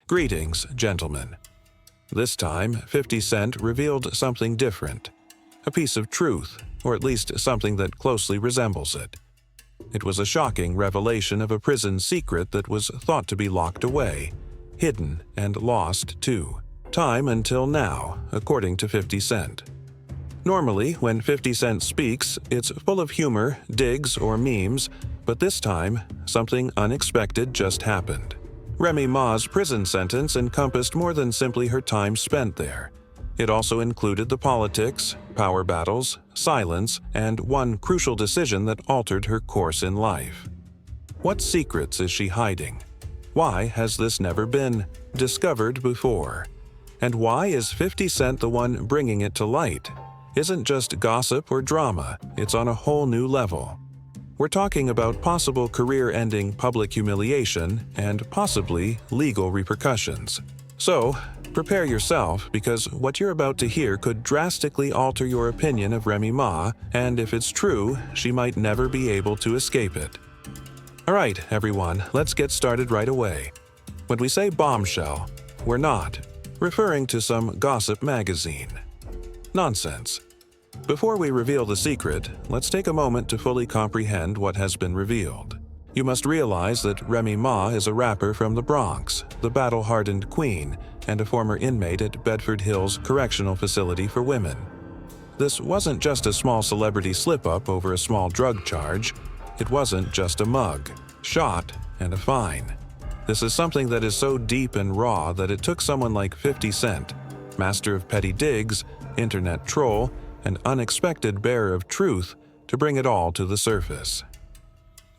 Greetings, gentlemen. This time, 50 Cent revealed something different. A piece of truth, or at least something that closely resembles it. It was a shocking revelation of a prison secret that was thought to be locked away, hidden and lost too. Time until now, according to 50 Cent. Normally, when 50 Cent speaks, it's full of humor, digs, or memes, but this time, something unexpected just happened. Remy Ma's prison sentence encompassed more than simply her time spent there. It also included the politics, power battles, silence, and one crucial decision that altered her course in life. What secrets is she hiding? Why has this never been discovered before? And why is 50 Cent the one bringing it to light? Isn't just gossip or drama, it's on a whole new level. We're talking about possible career-ending public humiliation and possibly legal repercussions. So, prepare yourself, because what you're about to hear could drastically alter your opinion of Remy Ma, and if it's true, she might never be able to escape it. Alright, everyone, let's get started right away. When we say bombshell, we're not referring to some gossip magazine. Nonsense. Before we reveal the secret, let's take a moment to fully comprehend what has been revealed. You must realize that Remy Ma is a rapper from the Bronx, the battle-hardened queen, and a former inmate at Bedford Hills Correctional Facility for Women. This wasn't just a small celebrity slip-up over a small drug charge. It wasn't just a mug, shot, and a fine. This is something that is so deep and raw that it took someone like 50 Cent, master of petty digs, internet troll, an unexpected bearer of truth, to bring it all to the surface.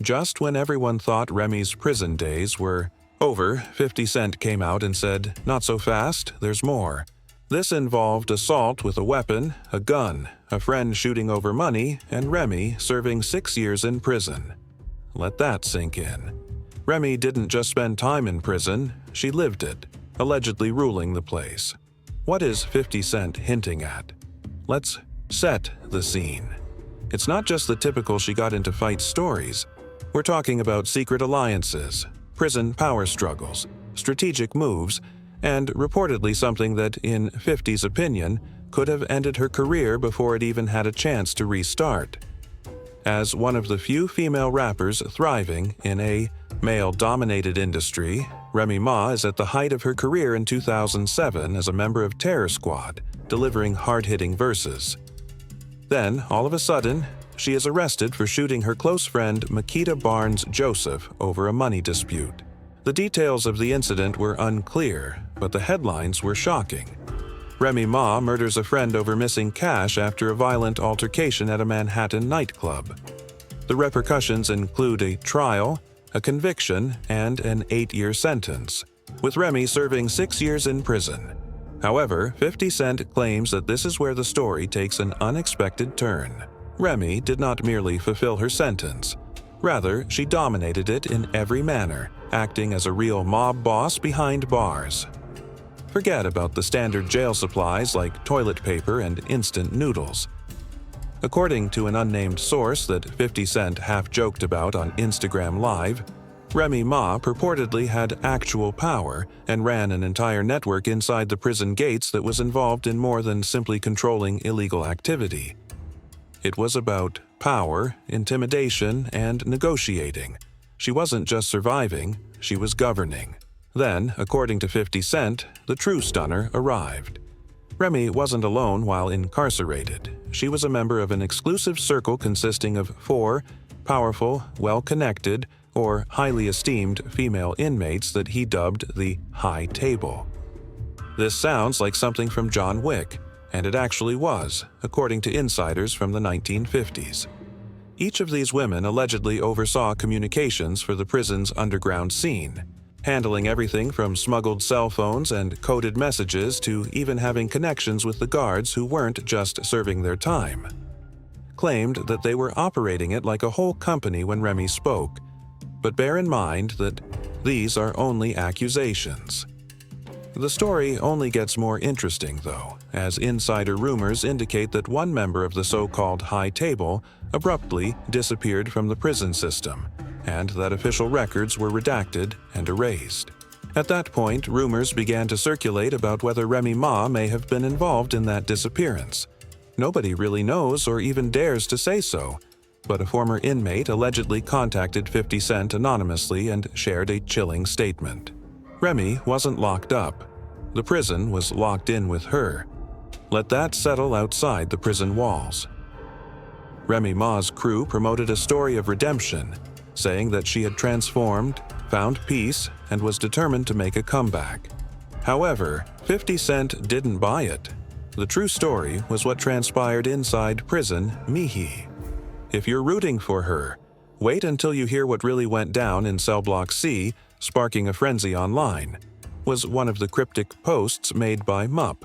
Just when everyone thought Remy's prison days were over, 50 Cent came out and said, "Not so fast, there's more." This involved assault with a weapon, a gun, a friend shooting over money, and Remy serving 6 years in prison. Let that sink in. Remy didn't just spend time in prison, she lived it, allegedly ruling the place. What is 50 Cent hinting at? Let's set the scene. It's not just the typical she got into fight stories. We're talking about secret alliances, prison power struggles, strategic moves, and reportedly something that, in 50's opinion, could have ended her career before it even had a chance to restart. As one of the few female rappers thriving in a male-dominated industry, Remy Ma is at the height of her career in 2007 as a member of Terror Squad, delivering hard-hitting verses. Then, all of a sudden, she is arrested for shooting her close friend Makita Barnes Joseph over a money dispute. The details of the incident were unclear, but the headlines were shocking. Remy Ma murders a friend over missing cash after a violent altercation at a Manhattan nightclub. The repercussions include a trial, a conviction, and an 8-year sentence, with Remy serving 6 years in prison. However, 50 Cent claims that this is where the story takes an unexpected turn. Remy did not merely fulfill her sentence. Rather, she dominated it in every manner, acting as a real mob boss behind bars. Forget about the standard jail supplies like toilet paper and instant noodles. According to an unnamed source that 50 Cent half-joked about on Instagram Live, Remy Ma purportedly had actual power and ran an entire network inside the prison gates that was involved in more than simply controlling illegal activity. It was about power, intimidation, and negotiating. She wasn't just surviving, she was governing. Then, according to 50 Cent, the true stunner arrived. Remy wasn't alone while incarcerated. She was a member of an exclusive circle consisting of 4 powerful, well-connected, or highly esteemed female inmates that he dubbed the High Table. This sounds like something from John Wick, and it actually was, according to insiders from the 1950s. Each of these women allegedly oversaw communications for the prison's underground scene, handling everything from smuggled cell phones and coded messages to even having connections with the guards who weren't just serving their time. Claimed that they were operating it like a whole company when Remy spoke, but bear in mind that these are only accusations. The story only gets more interesting, though, as insider rumors indicate that one member of the so-called High Table abruptly disappeared from the prison system, and that official records were redacted and erased. At that point, rumors began to circulate about whether Remy Ma may have been involved in that disappearance. Nobody really knows or even dares to say so, but a former inmate allegedly contacted 50 Cent anonymously and shared a chilling statement. Remy wasn't locked up. The prison was locked in with her. Let that settle outside the prison walls. Remy Ma's crew promoted a story of redemption, saying that she had transformed, found peace, and was determined to make a comeback. However, 50 Cent didn't buy it. The true story was what transpired inside prison Mihi. If you're rooting for her, wait until you hear what really went down in Cell Block C, sparking a frenzy online, was one of the cryptic posts made by MUP.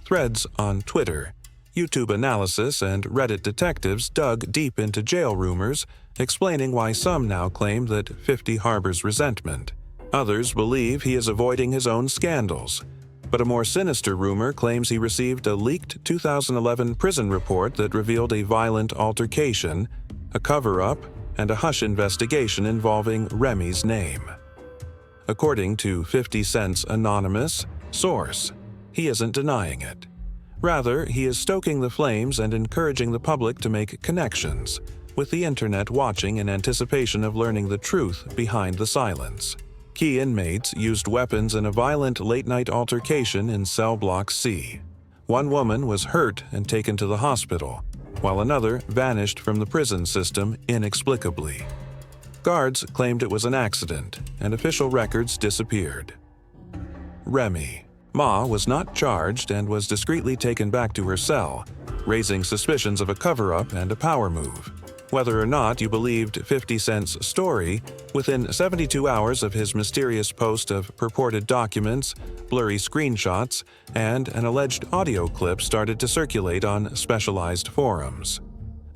Threads on Twitter, YouTube analysis, and Reddit detectives dug deep into jail rumors, explaining why some now claim that 50 harbors resentment. Others believe he is avoiding his own scandals. But a more sinister rumor claims he received a leaked 2011 prison report that revealed a violent altercation, a cover-up, and a hush investigation involving Remy's name. According to 50 Cent's anonymous source, he isn't denying it. Rather, he is stoking the flames and encouraging the public to make connections, with the internet watching in anticipation of learning the truth behind the silence. Key inmates used weapons in a violent late-night altercation in Cell Block C. One woman was hurt and taken to the hospital, while another vanished from the prison system inexplicably. Guards claimed it was an accident, and official records disappeared. Remy Ma was not charged and was discreetly taken back to her cell, raising suspicions of a cover-up and a power move. Whether or not you believed 50 Cent's story, within 72 hours of his mysterious post of purported documents, blurry screenshots, and an alleged audio clip started to circulate on specialized forums.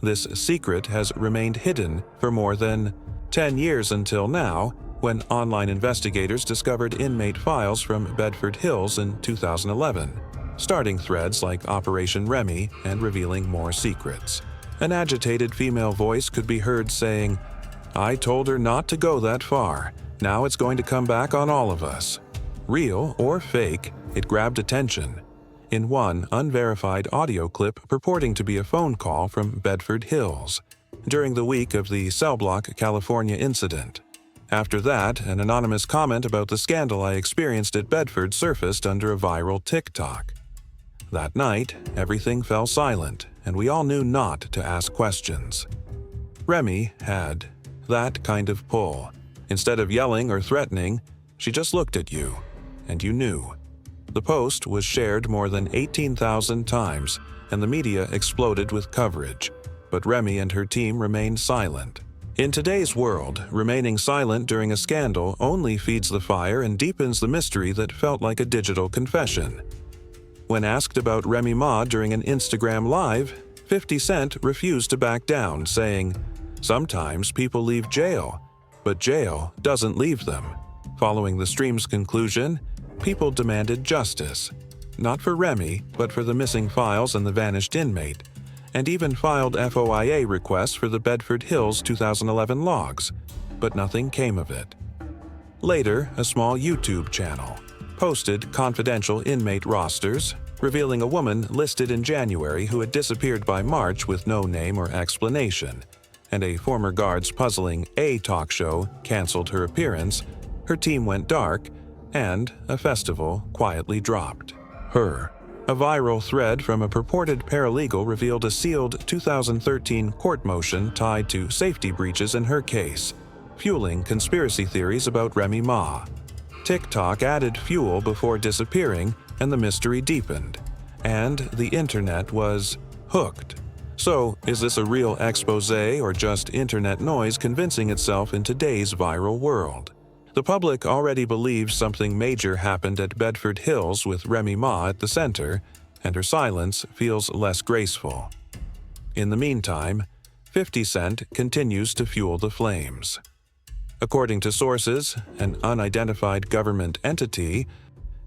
This secret has remained hidden for more than 10 years until now, when online investigators discovered inmate files from Bedford Hills in 2011, starting threads like Operation Remy and revealing more secrets. An agitated female voice could be heard saying, "I told her not to go that far. Now it's going to come back on all of us." Real or fake, it grabbed attention. In one unverified audio clip purporting to be a phone call from Bedford Hills, during the week of the Cell Block, California incident. After that, an anonymous comment about the scandal I experienced at Bedford surfaced under a viral TikTok. That night, everything fell silent, and we all knew not to ask questions. Remy had that kind of pull. Instead of yelling or threatening, she just looked at you, and you knew. The post was shared more than 18,000 times, and the media exploded with coverage. But Remy and her team remained silent. In today's world, remaining silent during a scandal only feeds the fire and deepens the mystery that felt like a digital confession. When asked about Remy Ma during an Instagram Live, 50 Cent refused to back down, saying, "Sometimes people leave jail, but jail doesn't leave them." Following the stream's conclusion, people demanded justice, not for Remy, but for the missing files and the vanished inmate, and even filed FOIA requests for the Bedford Hills 2011 logs, but nothing came of it. Later, a small YouTube channel posted confidential inmate rosters, revealing a woman listed in January who had disappeared by March with no name or explanation, and a former guard's puzzling A talk show canceled her appearance, her team went dark, and a festival quietly dropped. Her. A viral thread from a purported paralegal revealed a sealed 2013 court motion tied to safety breaches in her case, fueling conspiracy theories about Remy Ma. TikTok added fuel before disappearing, and the mystery deepened. And the internet was hooked. So, is this a real exposé or just internet noise convincing itself in today's viral world? The public already believes something major happened at Bedford Hills with Remy Ma at the center, and her silence feels less graceful. In the meantime, 50 Cent continues to fuel the flames. According to sources, an unidentified government entity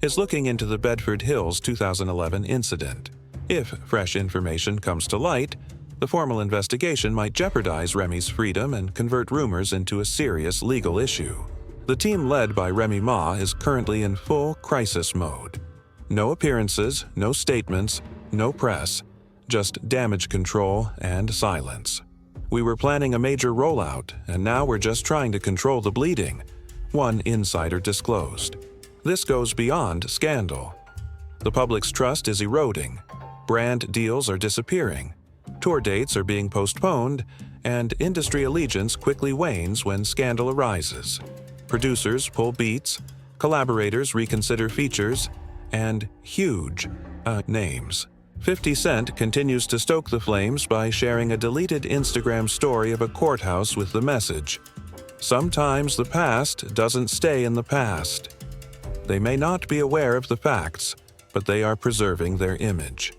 is looking into the Bedford Hills 2011 incident. If fresh information comes to light, the formal investigation might jeopardize Remy's freedom and convert rumors into a serious legal issue. The team led by Remy Ma is currently in full crisis mode. No appearances, no statements, no press, just damage control and silence. "We were planning a major rollout, and now we're just trying to control the bleeding," one insider disclosed. This goes beyond scandal. The public's trust is eroding, brand deals are disappearing, tour dates are being postponed, and industry allegiance quickly wanes when scandal arises. Producers pull beats, collaborators reconsider features, and huge names. 50 Cent continues to stoke the flames by sharing a deleted Instagram story of a courthouse with the message, "Sometimes the past doesn't stay in the past." They may not be aware of the facts, but they are preserving their image.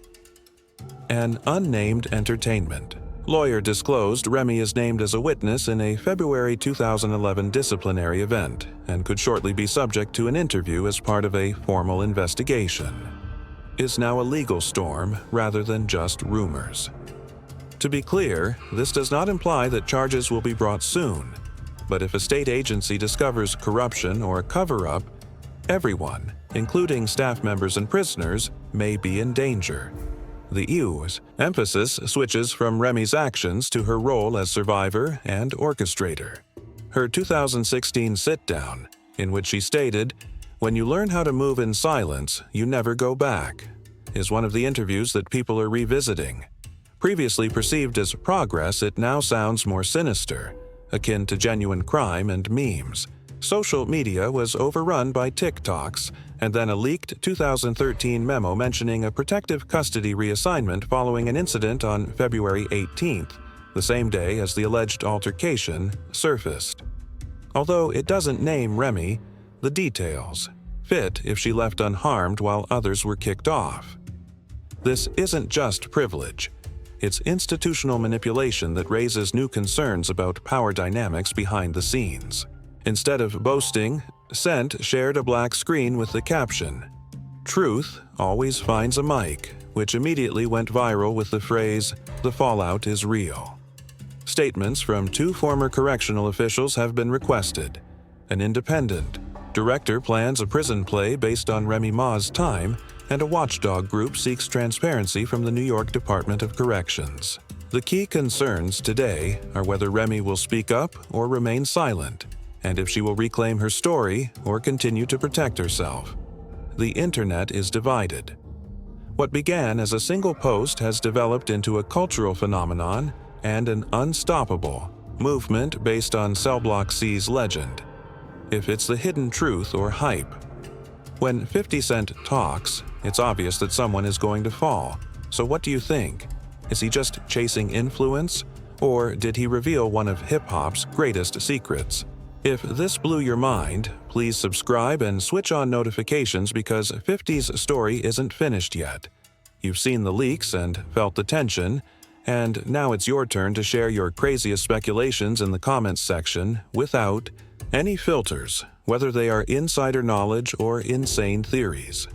An unnamed entertainment lawyer disclosed Remy is named as a witness in a February 2011 disciplinary event and could shortly be subject to an interview as part of a formal investigation. Is now a legal storm rather than just rumors. To be clear, this does not imply that charges will be brought soon, but if a state agency discovers corruption or cover-up, everyone, including staff members and prisoners, may be in danger. The EU's emphasis switches from Remy's actions to her role as survivor and orchestrator. Her 2016 sit-down, in which she stated, "When you learn how to move in silence, you never go back," is one of the interviews that people are revisiting. Previously perceived as progress, it now sounds more sinister, akin to genuine crime and memes. Social media was overrun by TikToks, and then a leaked 2013 memo mentioning a protective custody reassignment following an incident on February 18th, the same day as the alleged altercation surfaced. Although it doesn't name Remy, the details fit if she left unharmed while others were kicked off. This isn't just privilege. It's institutional manipulation that raises new concerns about power dynamics behind the scenes. Instead of boasting, Cent shared a black screen with the caption, "Truth always finds a mic," which immediately went viral with the phrase, "The fallout is real." Statements from 2 former correctional officials have been requested. An independent director plans a prison play based on Remy Ma's time, and a watchdog group seeks transparency from the New York Department of Corrections. The key concerns today are whether Remy will speak up or remain silent, and if she will reclaim her story or continue to protect herself. The internet is divided. What began as a single post has developed into a cultural phenomenon and an unstoppable movement based on Cell Block C's legend. If it's the hidden truth or hype. When 50 Cent talks, it's obvious that someone is going to fall. So what do you think? Is he just chasing influence? Or did he reveal one of hip-hop's greatest secrets? If this blew your mind, please subscribe and switch on notifications because 50's story isn't finished yet. You've seen the leaks and felt the tension, and now it's your turn to share your craziest speculations in the comments section without any filters, whether they are insider knowledge or insane theories.